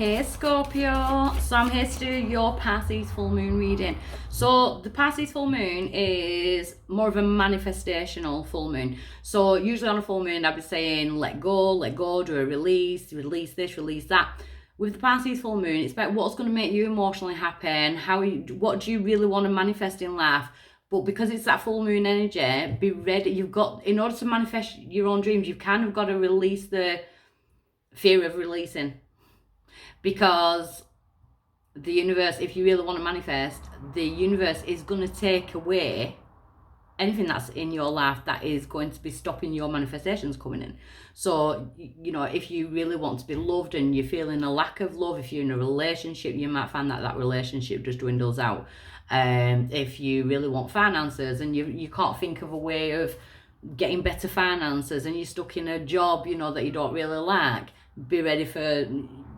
Hey Scorpio, so I'm here to do your Pisces full moon reading. So the Pisces full moon is more of a manifestational full moon. So usually on a full moon I'd be saying let go, do a release this, release that. With the Pisces full moon, it's about what's going to make you emotionally happy and what do you really want to manifest in life. But because it's that full moon energy, be ready. In order to manifest your own dreams, you've kind of got to release the fear of releasing. Because the universe, if you really want to manifest, the universe is going to take away anything that's in your life that is going to be stopping your manifestations coming in. So, if you really want to be loved and you're feeling a lack of love, if you're in a relationship, you might find that relationship just dwindles out. If you really want finances and you can't think of a way of getting better finances and you're stuck in a job, that you don't really like, be ready for,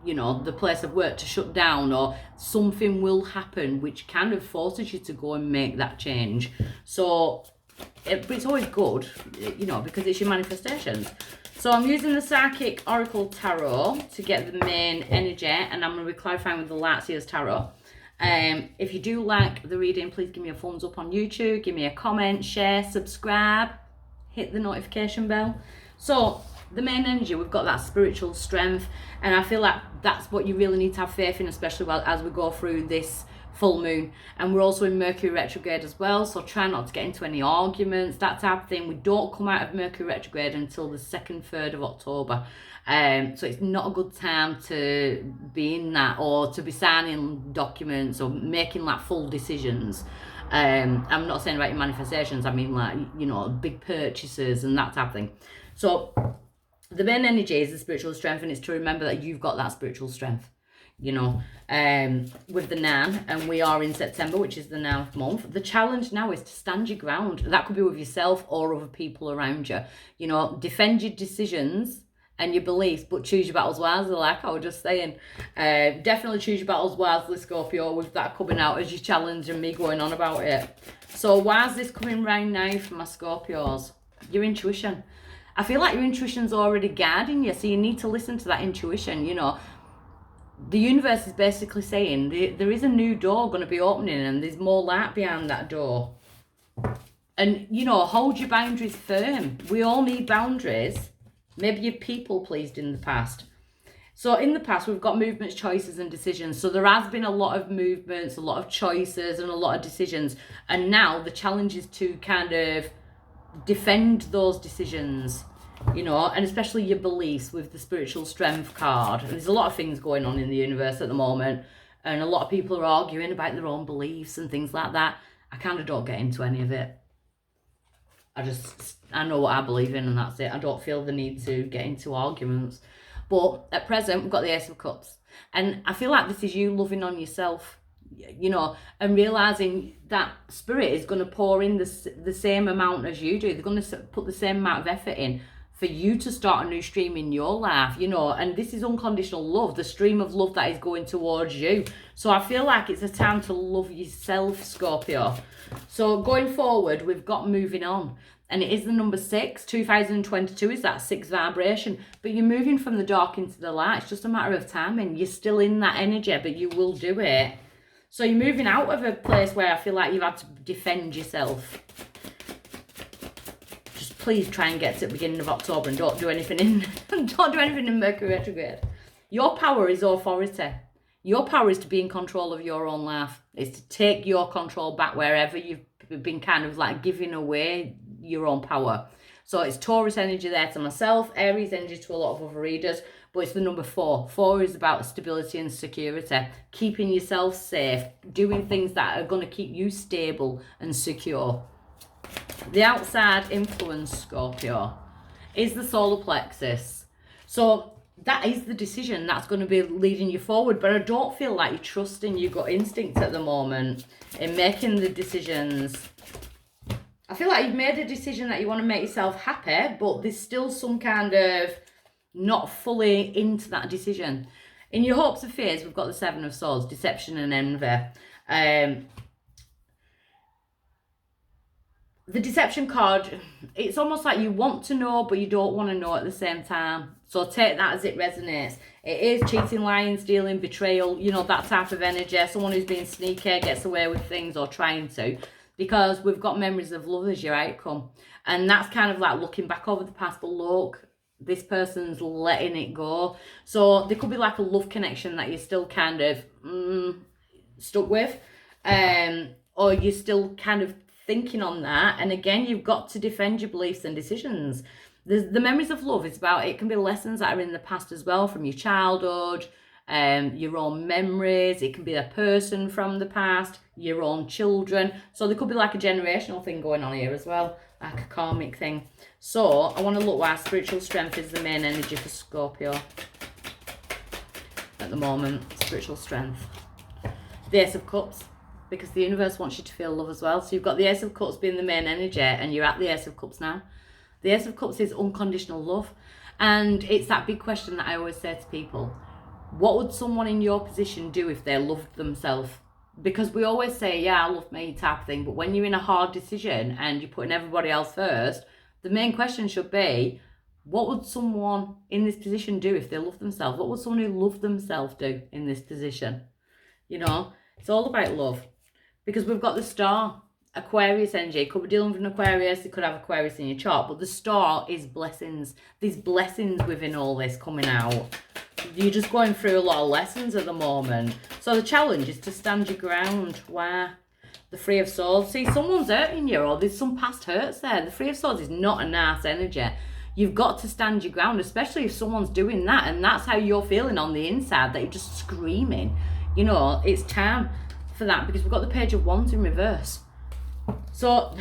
the place of work to shut down, or something will happen which kind of forces you to go and make that change. So it's always good, because it's your manifestations. So I'm using the Psychic Oracle Tarot to get the main energy, and I'm going to be clarifying with the Lightseers Tarot. If you do like the reading, please give me a thumbs up on YouTube, give me a comment, share, subscribe, hit the notification bell. So the main energy, we've got that spiritual strength, and I feel like that's what you really need to have faith in, especially as we go through this full moon. And we're also in Mercury retrograde as well, so try not to get into any arguments, that type of thing. We don't come out of Mercury retrograde until the 2nd, 3rd of October. So it's not a good time to be in that, or to be signing documents or making like full decisions. I'm not saying about your manifestations, I mean like, big purchases and that type of thing. So the main energy is the spiritual strength, and it's to remember that you've got that spiritual strength, with the 9, and we are in September, which is the 9th month. The challenge now is to stand your ground. That could be with yourself or other people around you. Defend your decisions and your beliefs, but choose your battles wisely, like I was just saying. Definitely choose your battles wisely, Scorpio, with that coming out as your challenge and me going on about it. So why is this coming round now for my Scorpios? Your intuition. I feel like your intuition's already guiding you, so you need to listen to that intuition. The universe is basically saying there is a new door going to be opening, and there's more light behind that door. And, hold your boundaries firm. We all need boundaries. Maybe you've people pleased in the past. So in the past, we've got movements, choices, and decisions. So there has been a lot of movements, a lot of choices, and a lot of decisions. And now the challenge is to kind of defend those decisions, and especially your beliefs with the spiritual strength card. And there's a lot of things going on in the universe at the moment, and a lot of people are arguing about their own beliefs and things like that. I kind of don't get into any of it. I know what I believe in, and that's it. I don't feel the need to get into arguments. But at present, we've got the Ace of Cups, and I feel like this is you loving on yourself, and realizing that spirit is going to pour in the same amount as you do. They're going to put the same amount of effort in for you to start a new stream in your life, and this is unconditional love, the stream of love that is going towards you. So I feel like it's a time to love yourself, Scorpio. So going forward, we've got moving on, and it is the number 6. 2022 is that 6 vibration, but you're moving from the dark into the light. It's just a matter of timing. You're still in that energy, but you will do it. So you're moving out of a place where I feel like you've had to defend yourself. Just please try and get to the beginning of October and don't do anything in Mercury retrograde. Your power is authority. Your power is to be in control of your own life. It's to take your control back wherever you've been kind of like giving away your own power. So it's Taurus energy there to myself, Aries energy to a lot of other readers, but it's the number 4. 4 is about stability and security, keeping yourself safe, doing things that are going to keep you stable and secure. The outside influence, Scorpio, is the solar plexus. So that is the decision that's going to be leading you forward, but I don't feel like you're trusting your gut instinct at the moment in making the decisions. I feel like you've made a decision that you want to make yourself happy, but there's still some kind of not fully into that decision. In your hopes and fears, we've got the 7 of Swords, deception and envy. The deception card, it's almost like you want to know, but you don't want to know at the same time. So take that as it resonates. It is cheating, lying, stealing, betrayal, you know, that type of energy. Someone who's being sneaky, gets away with things or trying to. Because we've got memories of love as your outcome. And that's kind of like looking back over the past, but look, this person's letting it go. So there could be like a love connection that you're still kind of stuck with. Or you're still kind of thinking on that. And again, you've got to defend your beliefs and decisions. The memories of love is about, it can be lessons that are in the past as well, from your childhood, your own memories. It can be a person from the past, your own children. So there could be like a generational thing going on here as well, like a karmic thing. So I want to look why spiritual strength is the main energy for Scorpio at the moment. Spiritual strength. The Ace of Cups, because the universe wants you to feel love as well. So you've got the Ace of Cups being the main energy, and you're at the Ace of Cups now. The Ace of Cups is unconditional love. And it's that big question that I always say to people. What would someone in your position do if they loved themselves? Because we always say, yeah, I love me type of thing. But when you're in a hard decision and you're putting everybody else first, the main question should be, what would someone in this position do if they love themselves? What would someone who loved themselves do in this position? You know, it's all about love. Because we've got the star, Aquarius energy. It could be dealing with an Aquarius. It could have Aquarius in your chart. But the star is blessings. There's blessings within all this coming out. You're just going through a lot of lessons at the moment. So the challenge is to stand your ground. Where the Three of Swords. See, someone's hurting you, or there's some past hurts there. The Three of Swords is not a nice energy. You've got to stand your ground, especially if someone's doing that. And that's how you're feeling on the inside, that you're just screaming. You know, it's time for that, because we've got the Page of Wands in reverse. So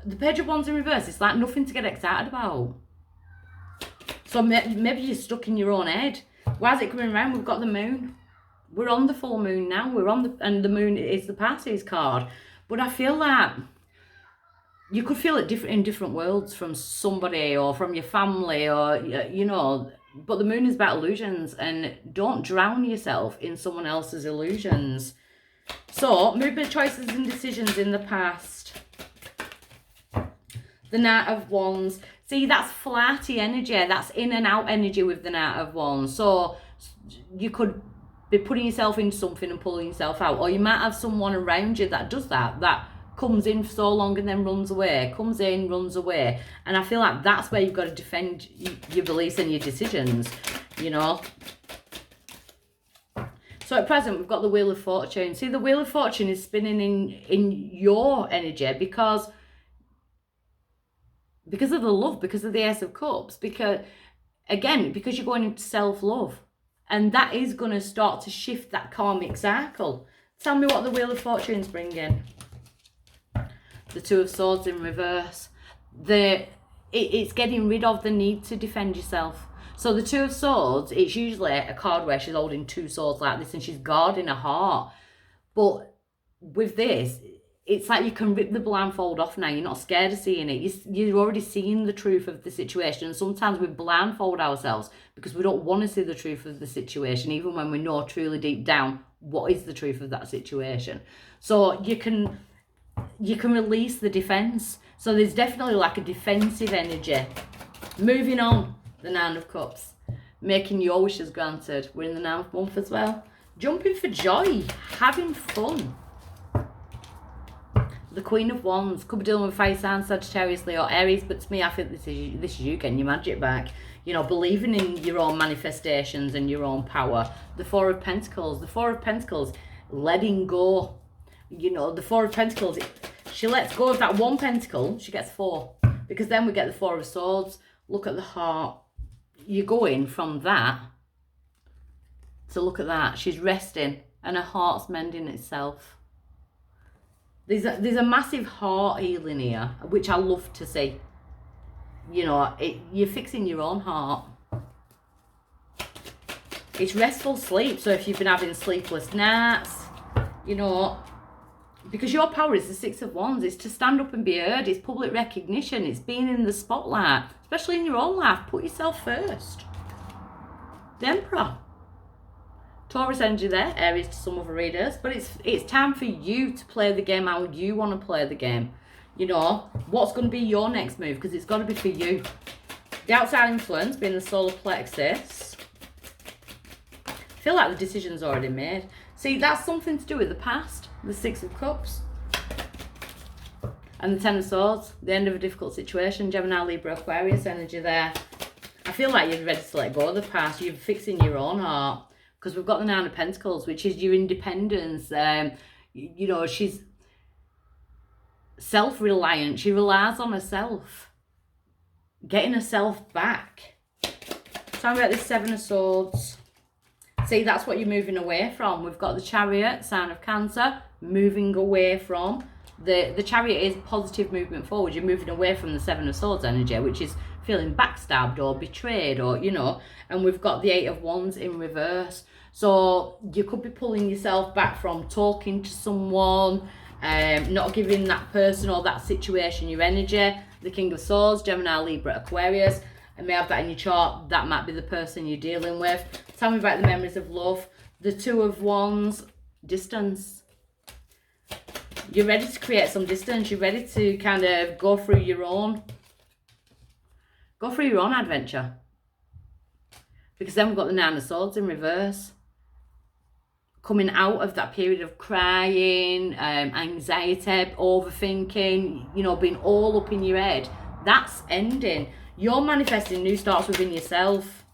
the Page of Wands in reverse, it's like nothing to get excited about. So maybe you're stuck in your own head. Why is it coming around? We've got the moon. We're on the full moon now. And the moon is the Pisces card. But I feel that you could feel it in different worlds from somebody or from your family, or, you know. But the moon is about illusions, and don't drown yourself in someone else's illusions. So, movement, choices and decisions in the past. The Knight of Wands. See, that's flighty energy. That's in and out energy with the Knight of Wands. So, you could be putting yourself into something and pulling yourself out. Or you might have someone around you that does that. That comes in for so long and then runs away. Comes in, runs away. And I feel like that's where you've got to defend your beliefs and your decisions, you know. So at present, we've got the Wheel of Fortune. See, the Wheel of Fortune is spinning in your energy because of the love, because of the Ace of Cups, because you're going into self-love. And that is going to start to shift that karmic cycle. Tell me what the Wheel of Fortune's bringing. The Two of Swords in reverse. It's getting rid of the need to defend yourself. So the Two of Swords, it's usually a card where she's holding two swords like this and she's guarding her heart. But with this, it's like you can rip the blindfold off now. You're not scared of seeing it. You're already seeing the truth of the situation. And sometimes we blindfold ourselves because we don't want to see the truth of the situation, even when we know truly deep down what is the truth of that situation. So you can release the defense. So there's definitely like a defensive energy. Moving on, the Nine of Cups. Making your wishes granted. We're in the 9th month as well. Jumping for joy. Having fun. The Queen of Wands. Could be dealing with fire signs, Sagittarius, Leo, Aries. But to me, I think this is you getting your magic back. You know, believing in your own manifestations and your own power. The Four of Pentacles. The Four of Pentacles. Letting go. You know, the Four of Pentacles. She lets go of that one pentacle. She gets 4. Because then we get the Four of Swords. Look at the heart. You're going from that to look at that. She's resting and her heart's mending itself. There's a massive heart healing here, which I love to see. You know, you're fixing your own heart. It's restful sleep. So if you've been having sleepless nights, you know, because your power is the Six of Wands. It's to stand up and be heard. It's public recognition. It's being in the spotlight, especially in your own life. Put yourself first. The Emperor. Taurus energy there, Aries to some other readers. But it's time for you to play the game how you want to play the game. You know, what's going to be your next move? Because it's got to be for you. The outside influence being the solar plexus. I feel like the decision's already made. See, that's something to do with the past. The Six of Cups. And the Ten of Swords. The end of a difficult situation. Gemini, Libra, Aquarius energy there. I feel like you're ready to let go of the past. You're fixing your own heart. Because we've got the Nine of Pentacles, which is your independence. You know, she's self-reliant. She relies on herself. Getting herself back. Tell me about this Seven of Swords. See, that's what you're moving away from. We've got the Chariot, sign of Cancer, moving away from. The Chariot is positive movement forward. You're moving away from the Seven of Swords energy, which is feeling backstabbed or betrayed, or, you know. And we've got the Eight of Wands in reverse. So you could be pulling yourself back from talking to someone, not giving that person or that situation your energy. The King of Swords, Gemini, Libra, Aquarius. And may have that in your chart. That might be the person you're dealing with. Tell me about the memories of love. The Two of Wands, distance. You're ready to create some distance. You're ready to kind of go through your own adventure. Because then we've got the Nine of Swords in reverse. Coming out of that period of crying, anxiety, overthinking, you know, being all up in your head. That's ending. You're manifesting new starts within yourself.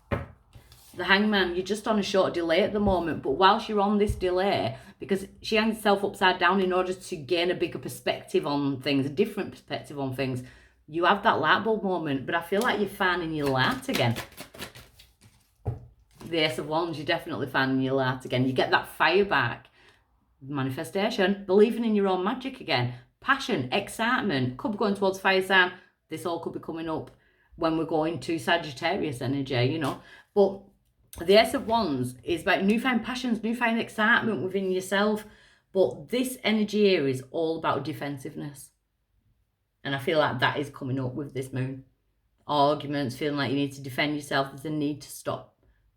The Hangman, you're just on a short delay at the moment. But whilst you're on this delay, because she hangs herself upside down in order to gain a bigger perspective on things, a different perspective on things, you have that light bulb moment. But I feel like you're finding your light again. The Ace of Wands, you're definitely finding your light again. You get that fire back. Manifestation, believing in your own magic again. Passion, excitement, could be going towards fire sign. This all could be coming up when we're going to Sagittarius energy, you know. But the Ace of Wands is about newfound passions, newfound excitement within yourself. But this energy here is all about defensiveness. And I feel like that is coming up with this moon. Arguments, feeling like you need to defend yourself. There's a need to stop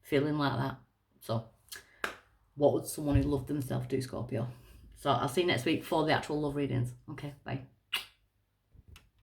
feeling like that. So what would someone who loved themselves do, Scorpio? So I'll see you next week for the actual love readings. Okay, bye.